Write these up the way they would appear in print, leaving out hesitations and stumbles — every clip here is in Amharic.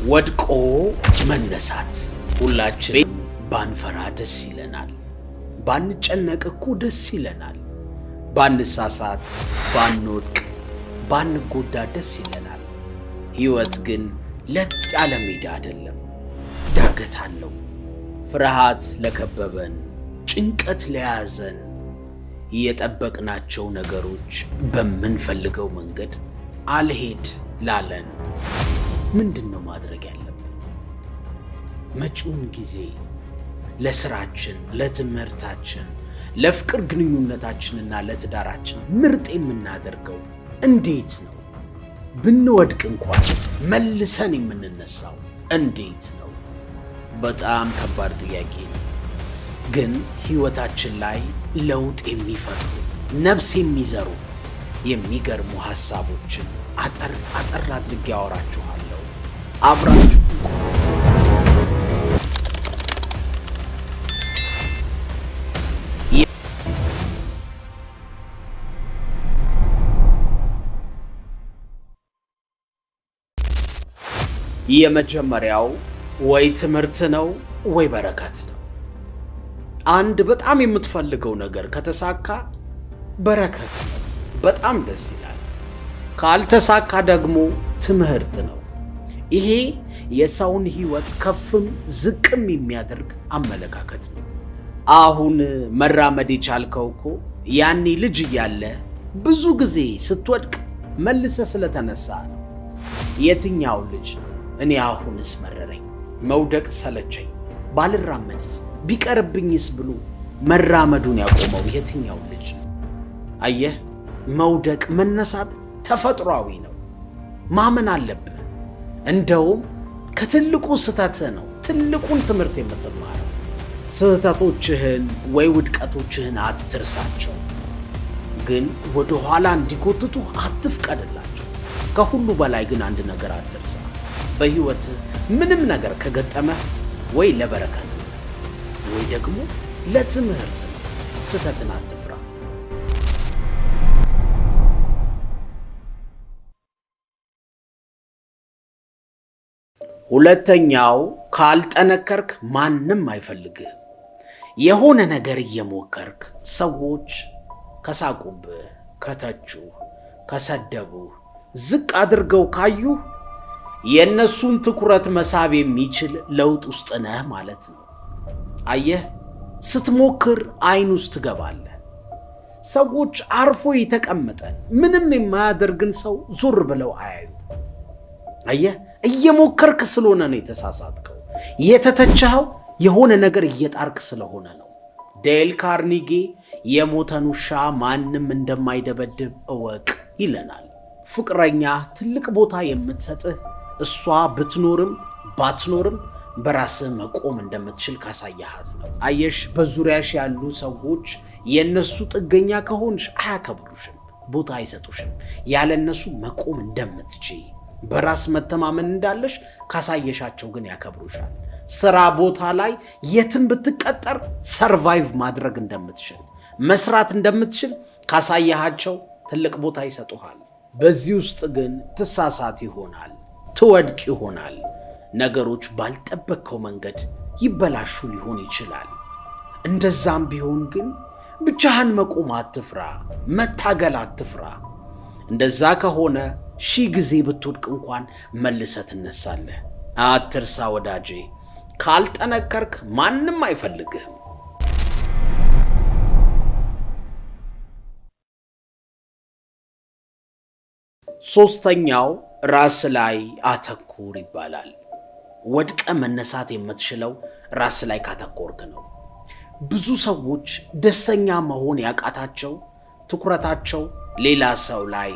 ወድቆ መነሳት ሁላችንም ባንፈራ ደስ ይለናል። ባንጨነቅ እኮ ደስ ይለናል። ባንሳሳት፣ ባንወድቅ፣ ባንጎዳ ደስ ይለናል። ሕይወት ግን ለጥ ያለ ሜዳ አይደለም፣ ዳገት አለው። ፍርሃት ለከበበን፣ ጭንቀት ለያዘን፣ የጠበቅናቸው ነገሮች በምንፈልገው መንገድ አልሄድ ላለን ምንድነው ማድረግ ያለብን? መጪውን ጊዜ ለስራችን፣ ለትምህርታችን፣ ለፍቅር ግንኙነታችንና ለትዳራችን ምርጥ የምናደርገው እንዴት ነው? ብንወድቅ እንኳን መልሰን የምንነሳው እንዴት ነው? በጣም ከባድ ጥያቄ ነው። ግን ሕይወታችን ላይ ለውጥ የሚፈጥሩ ነፍስ የሚዘሩ የሚገርሙ ሐሳቦችን አጠር አድርጌ ያወራችኋለሁ። አብራችሁ የመጀመሪያው ወይ ትምህርት ነው ወይ በረከት ነው። አንድ በጣም የምትፈልገው ነገር ከተሳካ በረከት ነው፣ በጣም ደስ ይላል። ካልተሳካ ደግሞ ትምህርት ነው። ይሄ የሰውን ሕይወት ከፍም ዝቅም የሚያደርግ አመለካከት ነው። አሁን መራመድ የቻልከው እኮ ያኔ ልጅ እያለ ብዙ ጊዜ ስትወድቅ መልሰ ስለተነሳ ነው። የትኛው ልጅ ነው እኔ አሁንስ መረረኝ፣ መውደቅ ሰለቸኝ፣ ባልራመድስ ቢቀርብኝስ ብሎ መራመዱን ያቆመው የትኛው ልጅ ነው? አየህ፣ መውደቅ መነሳት ተፈጥሯዊ ነው። ማመን አለብህ። እንደውም ከትልቁ ስህተትህ ነው ትልቁን ትምህርት የምትማረው። ስህተቶችህን ወይ ውድቀቶችህን አትርሳቸው፣ ግን ወደ ኋላ እንዲጎትቱ አትፍቀድላቸው። ከሁሉ በላይ ግን አንድ ነገር አትርሳ። በሕይወትህ ምንም ነገር ከገጠመህ ወይ ለበረከት ነው ወይ ደግሞ ለትምህርት ነው። ስህተትን አትፍራ። ሁለተኛው ካልጠነከርክ ማንም አይፈልግህም። የሆነ ነገር እየሞከርክ ሰዎች ከሳቁብህ፣ ከተቹህ፣ ከሰደቡህ፣ ዝቅ አድርገው ካዩህ የእነሱን ትኩረት መሳብ የሚችል ለውጥ ውስጥ ነህ ማለት ነው። አየህ፣ ስትሞክር አይን ውስጥ ትገባለህ። ሰዎች አርፎ የተቀመጠን ምንም የማያደርግን ሰው ዞር ብለው አያዩ። አየህ፣ እየሞከርክ ስለሆነ ነው የተሳሳትከው። የተተቻኸው የሆነ ነገር እየጣርክ ስለሆነ ነው። ዴል ካርኒጌ የሞተን ውሻ ማንም እንደማይደበድብ እወቅ ይለናል። ፍቅረኛ ትልቅ ቦታ የምትሰጥህ እሷ ብትኖርም ባትኖርም በራስህ መቆም እንደምትችል ካሳያሃት ነው። አየሽ፣ በዙሪያሽ ያሉ ሰዎች የነሱ ጥገኛ ከሆንሽ አያከብሩሽም፣ ቦታ አይሰጡሽም። ያለ እነሱ መቆም እንደምትችይ በራስ መተማመን እንዳለሽ ካሳየሻቸው ግን ያከብሩሻል። ስራ ቦታ ላይ የትም ብትቀጠር ሰርቫይቭ ማድረግ እንደምትችል፣ መስራት እንደምትችል ካሳያሃቸው ትልቅ ቦታ ይሰጡሃል። በዚህ ውስጥ ግን ትሳሳት ይሆናል፣ ትወድቅ ይሆናል። ነገሮች ባልጠበቅከው መንገድ ይበላሹ ሊሆን ይችላል። እንደዛም ቢሆን ግን ብቻህን መቆም አትፍራ፣ መታገል አትፍራ። እንደዛ ከሆነ 1000 ጊዜ ብትወድቅ እንኳን መልሰህ ትነሳለህ። አትርሳ ወዳጄ፣ ካልጠነከርክ ማንም አይፈልግህም። ሶስተኛው ራስ ላይ አተኩር ይባላል። ወድቀ መነሳት የምትችለው ራስ ላይ ካተኮርክ ነው። ብዙ ሰዎች ደስተኛ መሆን ያቃታቸው ትኩረታቸው ሌላ ሰው ላይ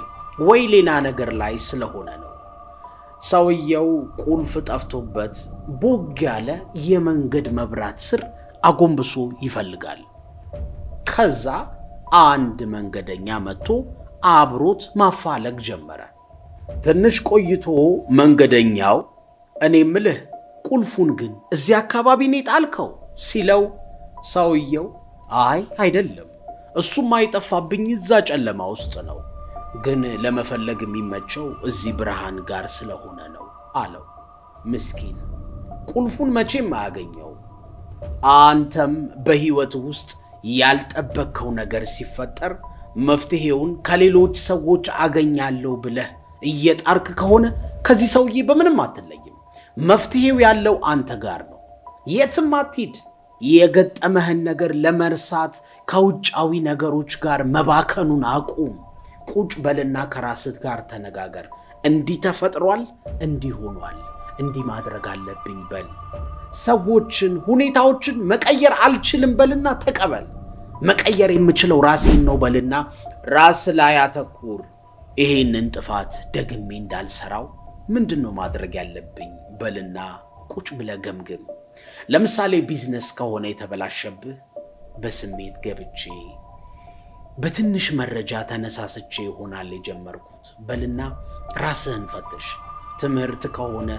ወይ ሌላ ነገር ላይ ስለሆነ ነው። ሰውየው ቁልፍ ጠፍቶበት ቦግ ያለ የመንገድ መብራት ስር አጎንብሶ ይፈልጋል። ከዛ አንድ መንገደኛ መጥቶ አብሮት ማፋለግ ጀመረ። ትንሽ ቆይቶ መንገደኛው እኔ ምልህ ቁልፉን ግን እዚህ አካባቢ ነው ጣልከው ሲለው፣ ሰውየው አይ አይደለም፣ እሱም አይጠፋብኝ እዛ ጨለማ ውስጥ ነው፣ ግን ለመፈለግ የሚመቸው እዚህ ብርሃን ጋር ስለሆነ ነው አለው። ምስኪን ቁልፉን መቼም አያገኘው። አንተም በህይወት ውስጥ ያልጠበቅከው ነገር ሲፈጠር መፍትሄውን ከሌሎች ሰዎች አገኛለሁ ብለህ እየጣርክ ከሆነ ከዚህ ሰውዬ በምንም አትለይም። መፍትሄው ያለው አንተ ጋር ነው። የትም አትሂድ። የገጠመህን ነገር ለመርሳት ከውጫዊ ነገሮች ጋር መባከኑን አቁም። ቁጭ በልና ከራስህ ጋር ተነጋገር። እንዲህ ተፈጥሯል፣ እንዲህ ሆኗል፣ እንዲህ ማድረግ አለብኝ በል። ሰዎችን፣ ሁኔታዎችን መቀየር አልችልም በልና ተቀበል። መቀየር የምችለው ራሴን ነው በልና ራስ ላይ አተኩር። ይሄንን ጥፋት ደግሜ እንዳልሰራው ምንድነው ማድረግ ያለብኝ በልና ቁጭ ብለህ ገምግም። ለምሳሌ ቢዝነስ ከሆነ የተበላሸብህ በስሜት ገብቼ በትንሽ መረጃ ተነሳስቼ ይሆናል የጀመርኩት በልና ራስህን ፈትሽ። ትምህርት ከሆነ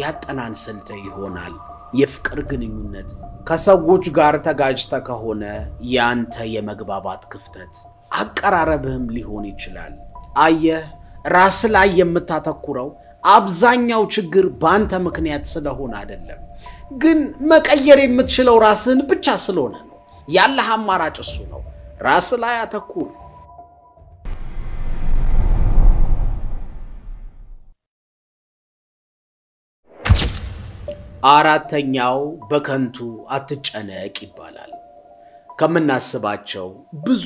ያጠናን ስልት ይሆናል። የፍቅር ግንኙነት ከሰዎች ጋር ተጋጅተ ከሆነ ያንተ የመግባባት ክፍተት አቀራረብህም ሊሆን ይችላል። አየህ፣ ራስ ላይ የምታተኩረው አብዛኛው ችግር በአንተ ምክንያት ስለሆነ አይደለም፣ ግን መቀየር የምትችለው ራስህን ብቻ ስለሆነ ነው። ያለህ አማራጭ እሱ ነው። ራስ ላይ አተኩር። አራተኛው በከንቱ አትጨነቅ ይባላል። ከምናስባቸው ብዙ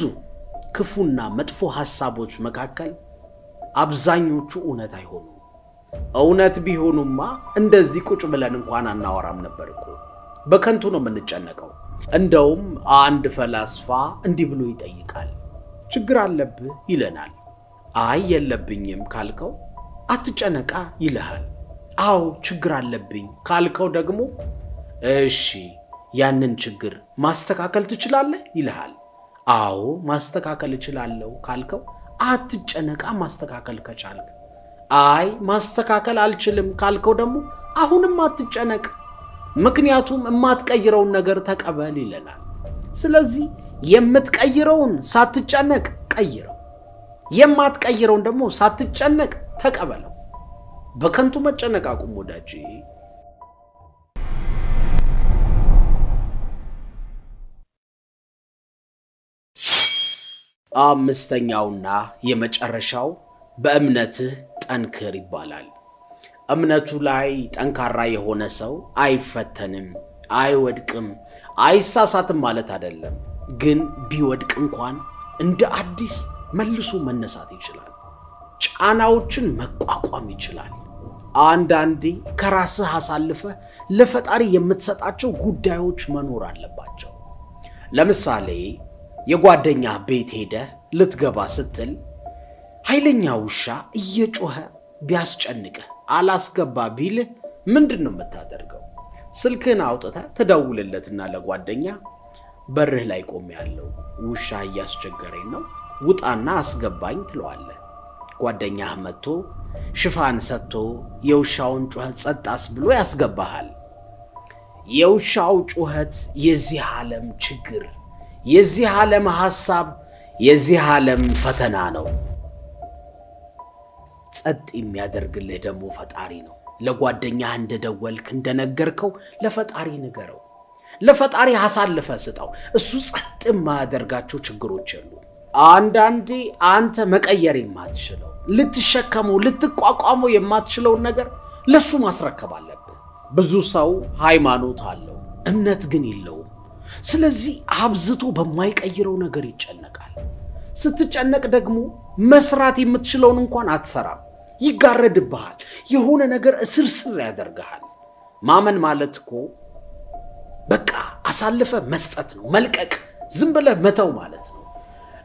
ክፉና መጥፎ ሐሳቦች መካከል አብዛኞቹ እውነት አይሆኑም። እውነት ቢሆኑማ እንደዚህ ቁጭ ብለን እንኳን አናወራም ነበር እኮ። በከንቱ ነው የምንጨነቀው። እንደውም አንድ ፈላስፋ እንዲህ ብሎ ይጠይቃል። ችግር አለብህ ይለናል። አይ የለብኝም ካልከው አትጨነቃ ይልሃል። አዎ ችግር አለብኝ ካልከው ደግሞ እሺ ያንን ችግር ማስተካከል ትችላለህ ይልሃል። አዎ ማስተካከል እችላለሁ ካልከው አትጨነቃ ማስተካከል ከቻልክ። አይ ማስተካከል አልችልም ካልከው ደግሞ አሁንም አትጨነቅ፣ ምክንያቱም የማትቀይረውን ነገር ተቀበል ይለናል። ስለዚህ የምትቀይረውን ሳትጨነቅ ቀይረው፣ የማትቀይረውን ደግሞ ሳትጨነቅ ተቀበለው። በከንቱ መጨነቅ አቁም ወዳጄ። አምስተኛውና የመጨረሻው በእምነትህ ጠንክር ይባላል። እምነቱ ላይ ጠንካራ የሆነ ሰው አይፈተንም፣ አይወድቅም፣ አይሳሳትም ማለት አይደለም። ግን ቢወድቅ እንኳን እንደ አዲስ መልሶ መነሳት ይችላል። ጫናዎችን መቋቋም ይችላል። አንዳንዴ ከራስህ አሳልፈህ ለፈጣሪ የምትሰጣቸው ጉዳዮች መኖር አለባቸው። ለምሳሌ የጓደኛ ቤት ሄደህ ልትገባ ስትል ኃይለኛ ውሻ እየጮኸ ቢያስጨንቅህ አላስገባ ቢልህ ምንድነው የምታደርገው? ስልክህን አውጥተህ ትደውልለትና ለጓደኛ በርህ ላይ ቆሜያለሁ፣ ውሻ እያስቸገረኝ ነው፣ ውጣና አስገባኝ ትለዋለህ። ጓደኛህ መጥቶ ሽፋን ሰጥቶ የውሻውን ጩኸት ጸጣስ ብሎ ያስገባሃል። የውሻው ጩኸት የዚህ ዓለም ችግር፣ የዚህ ዓለም ሐሳብ፣ የዚህ ዓለም ፈተና ነው። ጸጥ የሚያደርግልህ ደግሞ ፈጣሪ ነው። ለጓደኛህ እንደደወልክ እንደነገርከው ለፈጣሪ ንገረው። ለፈጣሪ አሳልፈህ ስጠው። እሱ ጸጥ የማያደርጋቸው ችግሮች የሉ። አንዳንዴ አንተ መቀየር የማትችለው ልትሸከመው ልትቋቋመው የማትችለውን ነገር ለሱ ማስረከብ አለብህ። ብዙ ሰው ሃይማኖት አለው፣ እምነት ግን የለውም። ስለዚህ አብዝቶ በማይቀይረው ነገር ይጨነቃል። ስትጨነቅ ደግሞ መስራት የምትችለውን እንኳን አትሰራም። ይጋረድብሃል። የሆነ ነገር እስርስር ያደርግሃል። ማመን ማለት እኮ በቃ አሳልፈ መስጠት ነው፣ መልቀቅ፣ ዝም ብለህ መተው ማለት ነው።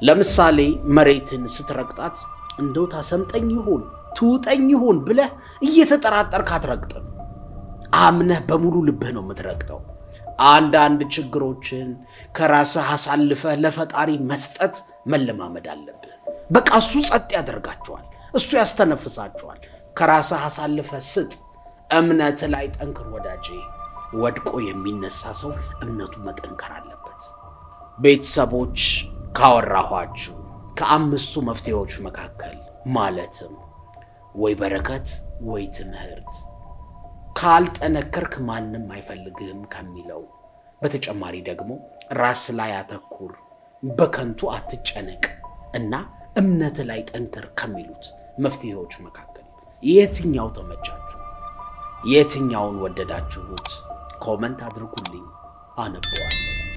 ለምሳሌ መሬትን ስትረግጣት እንደው ታሰምጠኝ ይሆን ትውጠኝ ይሆን ብለህ እየተጠራጠርክ አትረግጥም። አምነህ በሙሉ ልብህ ነው የምትረግጠው። አንዳንድ ችግሮችን ከራስህ አሳልፈህ ለፈጣሪ መስጠት መለማመድ አለብህ። በቃ እሱ ጸጥ ያደርጋቸዋል፣ እሱ ያስተነፍሳቸዋል። ከራስህ አሳልፈህ ስጥ። እምነት ላይ ጠንክር ወዳጄ። ወድቆ የሚነሳ ሰው እምነቱ መጠንከር አለበት። ቤተሰቦች ካወራኋችሁ ከአምስቱ መፍትሄዎች መካከል ማለትም ወይ በረከት ወይ ትምህርት ካልጠነከርክ ማንንም አይፈልግህም ከሚለው በተጨማሪ ደግሞ ራስ ላይ አተኩር፣ በከንቱ አትጨነቅ እና እምነት ላይ ጠንክር ከሚሉት መፍትሄዎች መካከል የትኛው ተመቻችሁ? የትኛውን ወደዳችሁት? ኮሜንት አድርጉልኝ፣ አነበዋለሁ።